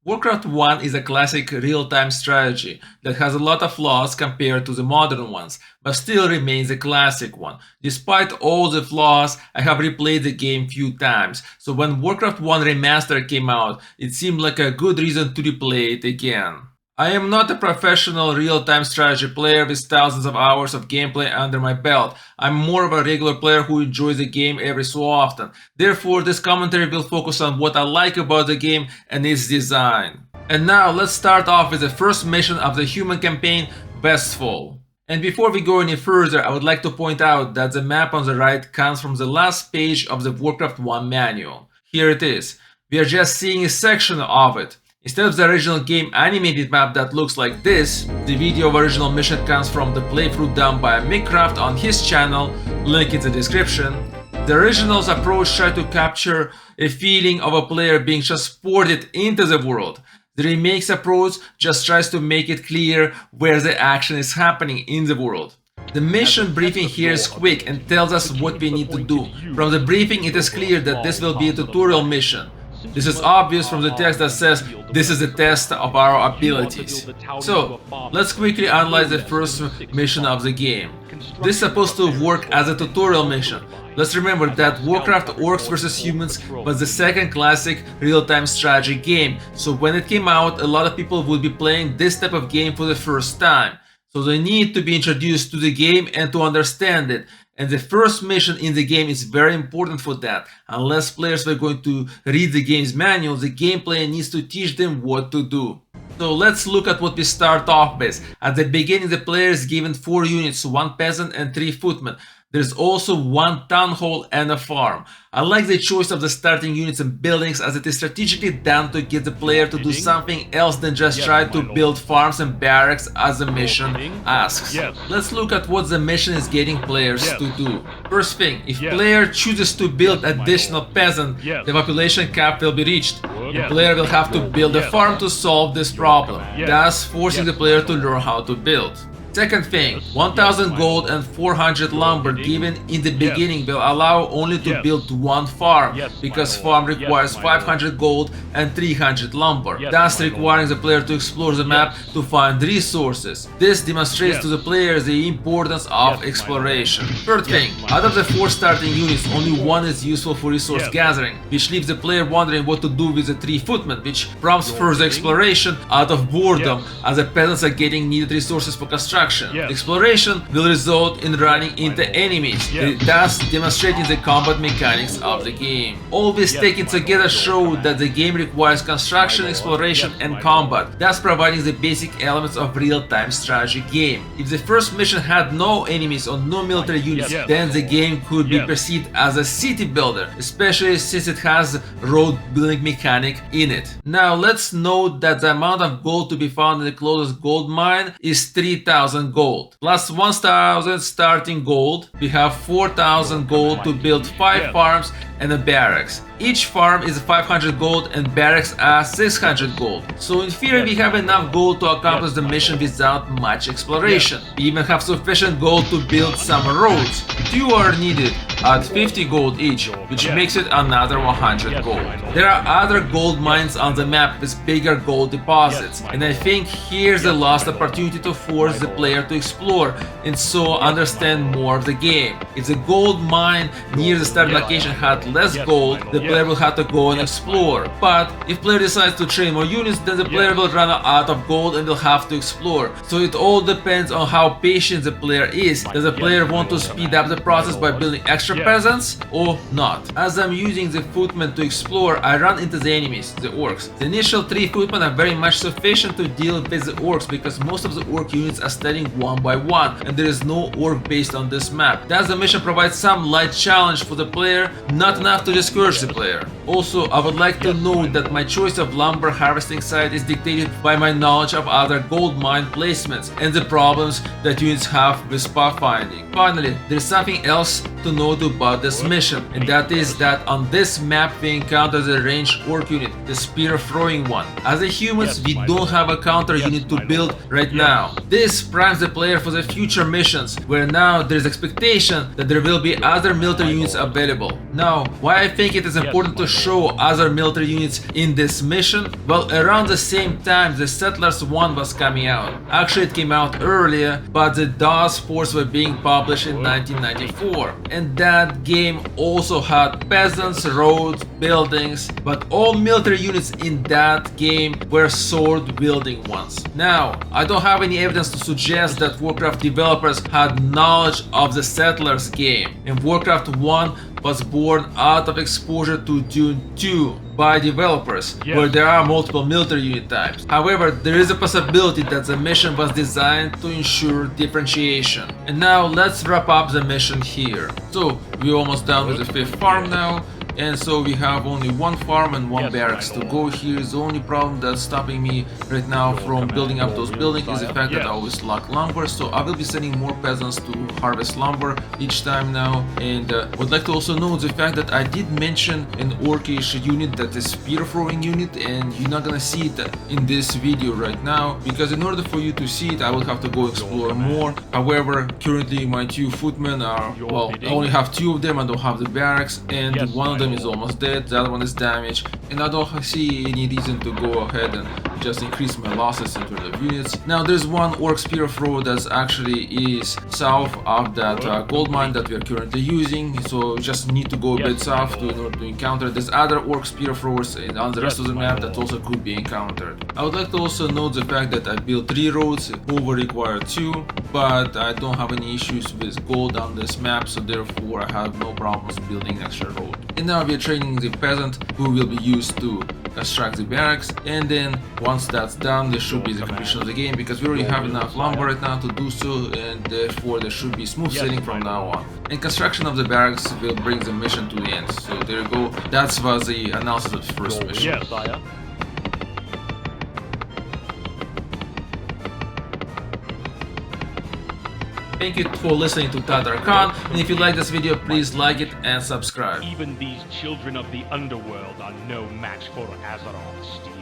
Warcraft 1 is a classic real-time strategy that has a lot of flaws compared to the modern ones, but still remains a classic one. Despite all the flaws, I have replayed the game few times, so when Warcraft 1 Remastered came out, it seemed like a good reason to replay it again. I am not a professional real-time strategy player with thousands of hours of gameplay under my belt. I'm more of a regular player who enjoys the game every so often. Therefore, this commentary will focus on what I like about the game and its design. And now let's start off with the first mission of the human campaign, Westfall. And before we go any further, I would like to point out that the map on the right comes from the last page of the Warcraft 1 manual. Here it is. We are just seeing a section of it. Instead of the original game animated map that looks like this, the video of original mission comes from the playthrough done by Minecraft on his channel, link in the description. The original's approach tried to capture a feeling of a player being transported into the world. The remake's approach just tries to make it clear where the action is happening in the world. The mission briefing here is quick and tells us what we need to do. From the briefing it is clear that this will be a tutorial mission. This is obvious from the text that says this is a test of our abilities. So, let's quickly analyze the first mission of the game. This is supposed to work as a tutorial mission. Let's remember that Warcraft Orcs vs Humans was the second classic real-time strategy game, so when it came out, a lot of people would be playing this type of game for the first time. So they need to be introduced to the game and to understand it. And the first mission in the game is very important for that. Unless players were going to read the game's manual, the game player needs to teach them what to do. So let's look at what we start off with. At the beginning the player is given 4 units, 1 peasant and 3 footmen. There's also 1 town hall and a farm. I like the choice of the starting units and buildings as it is strategically done to get the player to do something else than just try to build farms and barracks as the mission asks. Let's look at what the mission is getting players to do. First thing, if player chooses to build additional peasant, the population cap will be reached. The player will have to build a farm to solve this problem, thus forcing the player to learn how to build. Second thing, 1000 gold and 400 lumber given in the beginning will allow only to build 1 farm, because farm requires 500 gold and 300 lumber, thus requiring the player to explore the map to find resources. This demonstrates to the players the importance of exploration. Third thing, out of the 4 starting units, only 1 is useful for resource gathering, which leaves the player wondering what to do with the 3 footmen, which prompts further exploration out of boredom, as the peasants are getting needed resources for construction. Exploration will result in running into enemies, thus demonstrating the combat mechanics of the game. All this taken together show that the game requires construction, exploration and combat, thus providing the basic elements of real-time strategy game. If the first mission had no enemies or no military units, then the game could be perceived as a city builder, especially since it has road building mechanic in it. Now let's note that the amount of gold to be found in the closest gold mine is 3000 gold. Plus 1000 starting gold, we have 4000 gold to build 5 farms and a barracks. Each farm is 500 gold and barracks are 600 gold. So in theory we have enough gold to accomplish the mission without much exploration. We even have sufficient gold to build some roads. 2 are needed at 50 gold each, which makes it another 100 gold. There are other gold mines on the map with bigger gold deposits, and I think here's the last opportunity to force the player to explore and so understand more of the game. If the gold mine near the starting location had less gold, the player will have to go and explore. But if player decides to train more units, then the player will run out of gold and will have to explore. So it all depends on how patient the player is. Does the player want to speed up the process by building extra peasants or not? As I'm using the footmen to explore, I run into the enemies, the orcs. The initial 3 footmen are very much sufficient to deal with the orcs because most of the orc units are standing 1 by 1 and there is no orc based on this map. Thus the mission provides some light challenge for the player, not enough to discourage the player. Also, I would like to note that my choice of lumber harvesting site is dictated by my knowledge of other gold mine placements and the problems that units have with spot finding. Finally, there is something else to note about this mission, and that is that on this map we encounter the ranged orc unit, the spear throwing one. As a humans, we don't have a counter unit to build right now. This primes the player for the future missions, where now there is expectation that there will be other military units available. Now, Now, why I think it is important to show other military units in this mission? Well, around the same time the Settlers 1 was coming out. Actually, it came out earlier, but the DOS ports were being published in 1994. And that game also had peasants, roads, buildings, but all military units in that game were sword-wielding ones. Now, I don't have any evidence to suggest that Warcraft developers had knowledge of the Settlers game, and Warcraft 1 was born out of exposure to Dune 2 by developers, where there are multiple military unit types. However, there is a possibility that the mission was designed to ensure differentiation. And now let's wrap up the mission here. So we're almost done with the 5th farm now. And so we have only one farm and one barracks to go here. The only problem that's stopping me right now from building up those buildings is the fact that I always lack lumber. So I will be sending more peasants to harvest lumber each time now. And would like to also note the fact that I did mention an orcish unit that is spear throwing unit, and you're not gonna see it in this video right now, because in order for you to see it I will have to go explore more. However, currently my 2 footmen are, well, I only have 2 of them. I don't have the barracks, and one of them is almost dead, the other one is damaged, and I don't see any reason to go ahead and just increase my losses in terms of units. Now there's one orc spear throw that actually is south of that gold mine that we are currently using, so just need to go a bit south in order to encounter. There's other orc spear throwers on the rest of the map that also could be encountered. I would like to also note the fact that I built 3 roads, over require 2, but I don't have any issues with gold on this map, so therefore I have no problems building extra road. And now we are training the peasant who will be used to construct the barracks, and then once that's done there should be the completion of the game, because we already have enough lumber right now to do so, and therefore there should be smooth sailing from now on. And construction of the barracks will bring the mission to the end. So there you go, that was the analysis of the first mission. Yes, sire. Thank you for listening to Tatar Khan, and if you like this video please like it and subscribe. Even these children of the underworld are no match for Azeroth steel.